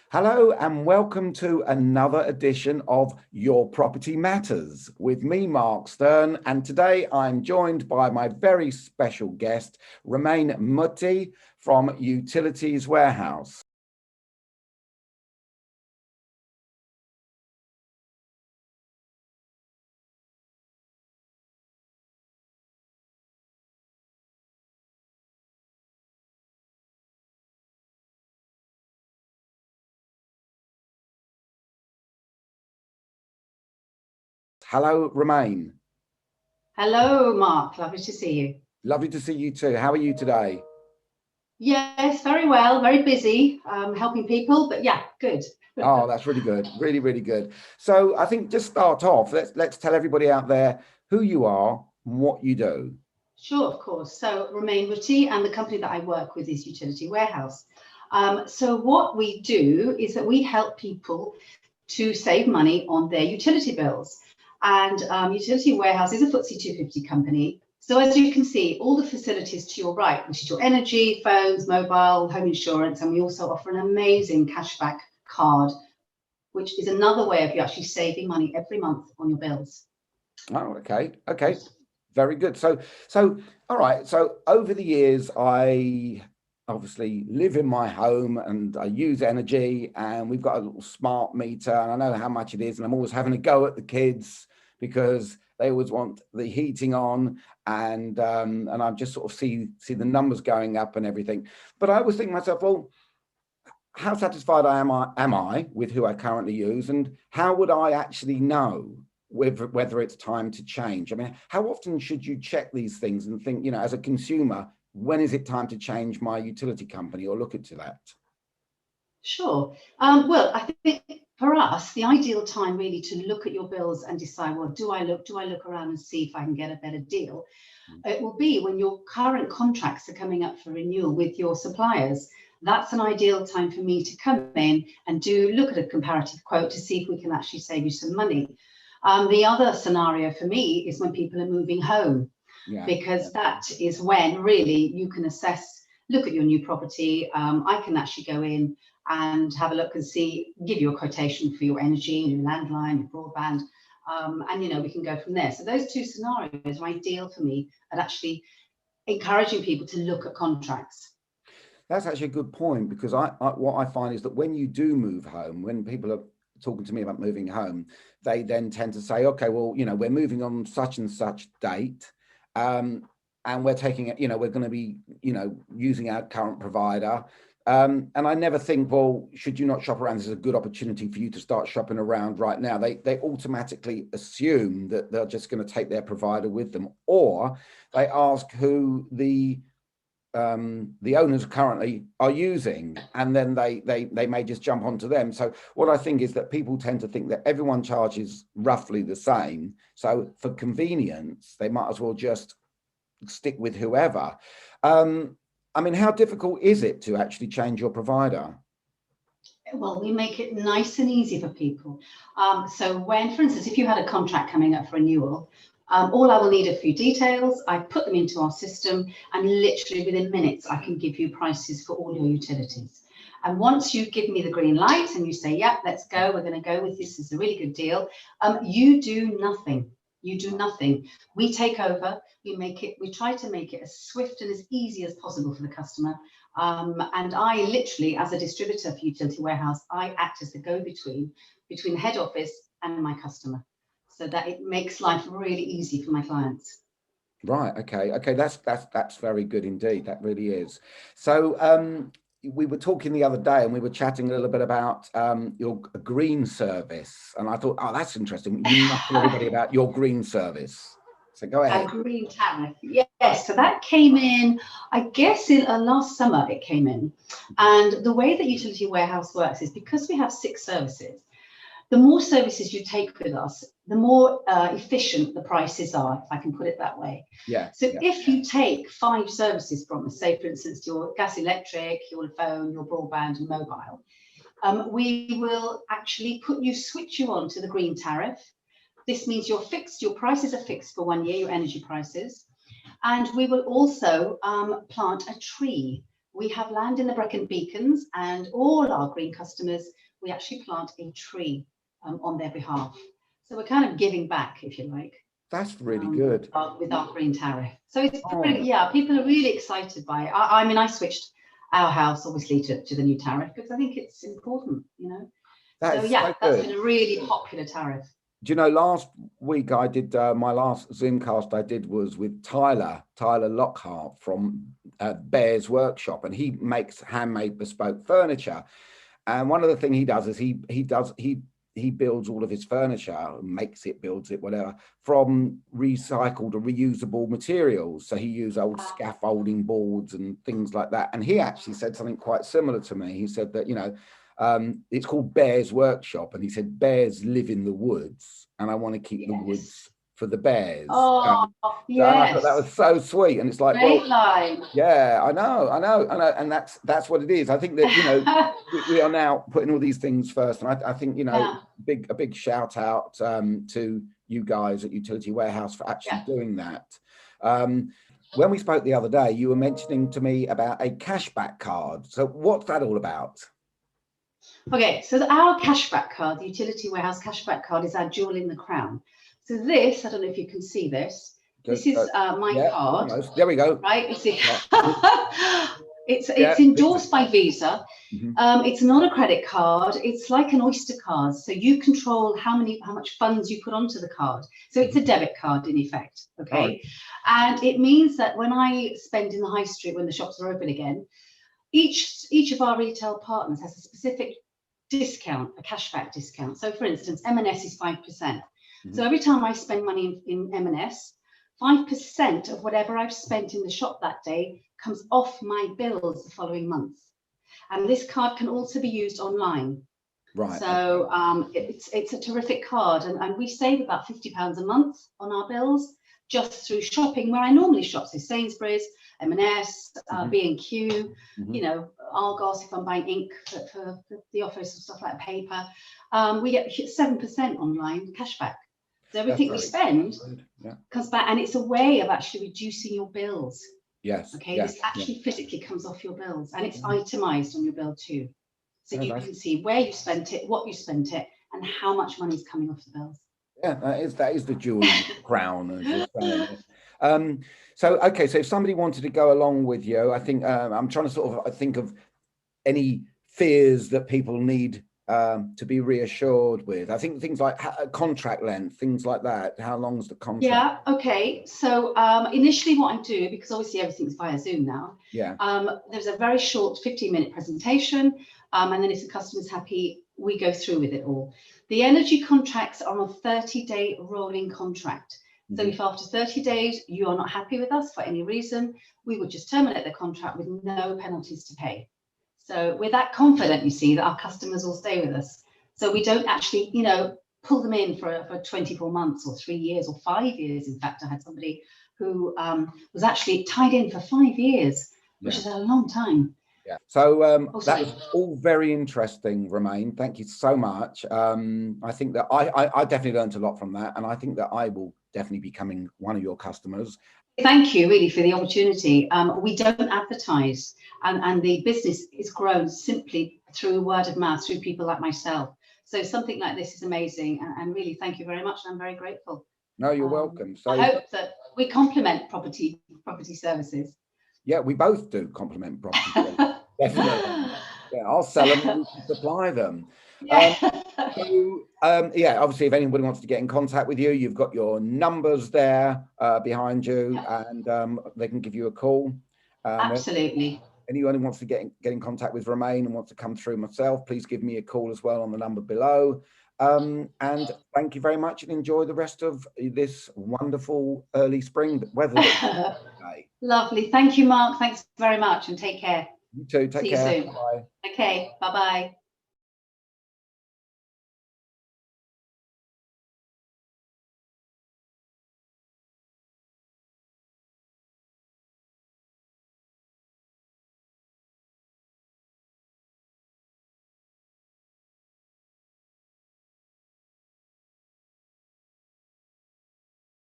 Hello and welcome to another edition of Your Property Matters with me, Mark Stern. And today I'm joined by my very special guest, Romaine Mutti from Utilities Warehouse. Hello, Romaine. Hello, Mark. Lovely to see you. Lovely to see you too. How are you today? Yes, very well. Very busy helping people, but yeah, good. Oh, that's really good. Really, really good. So I think just start off. Let's tell everybody out there who you are and what you do. Sure, of course. So, Romaine Mutti, and the company that I work with is Utility Warehouse. So, what we do is that we help people to save money on their utility bills. And Utility Warehouse is a FTSE 250 company. So, as you can see, all the facilities to your right, which is your energy, phones, mobile, home insurance, and we also offer an amazing cashback card, which is another way of you actually saving money every month on your bills. Oh, okay. Okay. Very good. So, all right. So over the years, I obviously live in my home and I use energy, and we've got a little smart meter, and I know how much it is, and I'm always having a go at the kids because they always want the heating on, and I just sort of see the numbers going up and everything. But I always think to myself, well, how satisfied am I with who I currently use, and how would I actually know whether it's time to change? I mean, how often should you check these things and think, as a consumer, when is it time to change my utility company or look into that? Sure. Well, I think for us, the ideal time really to look at your bills and decide, well, do I look around and see if I can get a better deal? It will be when your current contracts are coming up for renewal with your suppliers. That's an ideal time for me to come in and do look at a comparative quote to see if we can actually save you some money. The other scenario for me is when people are moving home, Yeah. because that is when really you can assess, look at your new property. I can actually go in and have a look and see, give you a quotation for your energy, your landline, your broadband, and we can go from there. So those two scenarios are ideal for me at actually encouraging people to look at contracts. That's actually a good point, because what I find is that when you do move home, when people are talking to me about moving home, they then tend to say, okay, well, we're moving on such and such date, um, and we're taking it, we're going to be, using our current provider. And I never think, well, should you not shop around? This is a good opportunity for you to start shopping around right now. They automatically assume that they're just going to take their provider with them, or they ask who the owners currently are using, and then they may just jump onto them. So what I think is that people tend to think that everyone charges roughly the same, so for convenience they might as well just stick with whoever. I mean, how difficult is it to actually change your provider? Well, we make it nice and easy for people. So when, for instance, if you had a contract coming up for renewal, all I will need are a few details. I put them into our system, and literally within minutes, I can give you prices for all your utilities. And once you give me the green light and you say, yeah, let's go, we're going to go with this, is a really good deal, you do nothing. You do nothing. We take over, we try to make it as swift and as easy as possible for the customer. And I literally, as a distributor for Utility Warehouse, I act as the go-between between the head office and my customer, so that it makes life really easy for my clients. Right. Okay. That's very good indeed. That really is. So we were talking the other day, and we were chatting a little bit about your green service, and I thought, oh, that's interesting. You must tell everybody about your green service. So go A ahead. green tariff, yes. So that came in, I guess, in last summer it came in. And the way that Utility Warehouse works is because we have 6 services. The more services you take with us, the more efficient the prices are, if I can put it that way. Yeah. So Yeah. if you take 5 services from us, say, for instance, your gas, electric, your phone, your broadband, and mobile, we will actually switch you on to the green tariff. This means you're fixed, your prices are fixed for 1 year, your energy prices. And we will also plant a tree we have land in the Brecon Beacons, and all our green customers, we actually plant a tree on their behalf. So we're kind of giving back, if you like. That's really good. With our green tariff. So it's pretty, yeah, people are really excited by it. I mean, I switched our house obviously to the new tariff because I think it's important, you know. So yeah, that's been a really popular tariff. Do you know, last week I did my last Zoomcast I did was with Tyler Lockhart from Bear's Workshop, and he makes handmade bespoke furniture. And one of the things he does is he builds all of his furniture, builds it, whatever, from recycled or reusable materials. So he used old scaffolding boards and things like that. And he actually said something quite similar to me. He said that, you know, it's called Bear's Workshop, and he said bears live in the woods, and I want to keep the woods for the bears. Oh, yes. And I thought that was so sweet. And it's like, great line. Yeah, I know, and that's what it is. I think that, you know, we are now putting all these things first, and I think, you know, a big shout out to you guys at Utility Warehouse for actually doing that. When we spoke the other day, you were mentioning to me about a cashback card. So what's that all about? Okay, so our cashback card, the Utility Warehouse cashback card, is our jewel in the crown. So this, I don't know if you can see this. This is my card. Almost. There we go. Right, you see. It's endorsed by Visa. It's not a credit card. It's like an Oyster card. So you control how much funds you put onto the card. So it's a debit card in effect. Okay, right. And it means that when I spend in the high street when the shops are open again, each of our retail partners has a specific discount, a cashback discount. So for instance, M&S is 5%. So every time I spend money in M&S, 5% of whatever I've spent in the shop that day comes off my bills the following month. And this card can also be used online. Right. So it's a terrific card, and we save about £50 a month on our bills just through shopping where I normally shop. So Sainsbury's, M&S, B&Q, you know, Argos if I'm buying ink for the office and stuff like paper. We get 7% online cashback. So everything we spend comes back, and it's a way of actually reducing your bills. Yes. Okay, this actually physically comes off your bills, and it's itemized on your bill too. So you can see where you spent it, what you spent it, and how much money is coming off the bills. Yeah, that is the jewel in the crown, as you're saying. So okay, so if somebody wanted to go along with you, I think I'm trying to sort of think of any fears that people need to be reassured with. I think things like contract length, things like that. How long is the contract? Yeah, okay. So initially what I do, because obviously everything's via Zoom now, there's a very short 15-minute presentation, and then if the customer's happy, we go through with it all. The energy contracts are on a 30-day rolling contract. So if after 30 days you are not happy with us for any reason, we would just terminate the contract with no penalties to pay. So we're that confident, you see, that our customers will stay with us. So we don't actually, you know, pull them in for 24 months or 3 years or 5 years. In fact, I had somebody who was actually tied in for 5 years, which is a long time. Yeah. So that was all very interesting, Romaine. Thank you so much. I think that I definitely learned a lot from that, and I think that I will definitely be becoming one of your customers. Thank you really for the opportunity. We don't advertise, and the business is grown simply through word of mouth, through people like myself. So something like this is amazing, and really thank you very much. I'm very grateful. No, you're welcome. So I hope that we complement property services. Yeah, we both do complement property services. Definitely. Yeah, I'll sell them and supply them. Obviously, if anybody wants to get in contact with you, you've got your numbers there behind you, and they can give you a call. Absolutely. Anyone who wants to get in contact with Romaine and wants to come through myself, please give me a call as well on the number below. And thank you very much, and enjoy the rest of this wonderful early spring weather. Lovely. Thank you, Mark. Thanks very much, and take care. You too. Take care. See you soon. Bye. Okay. Bye-bye.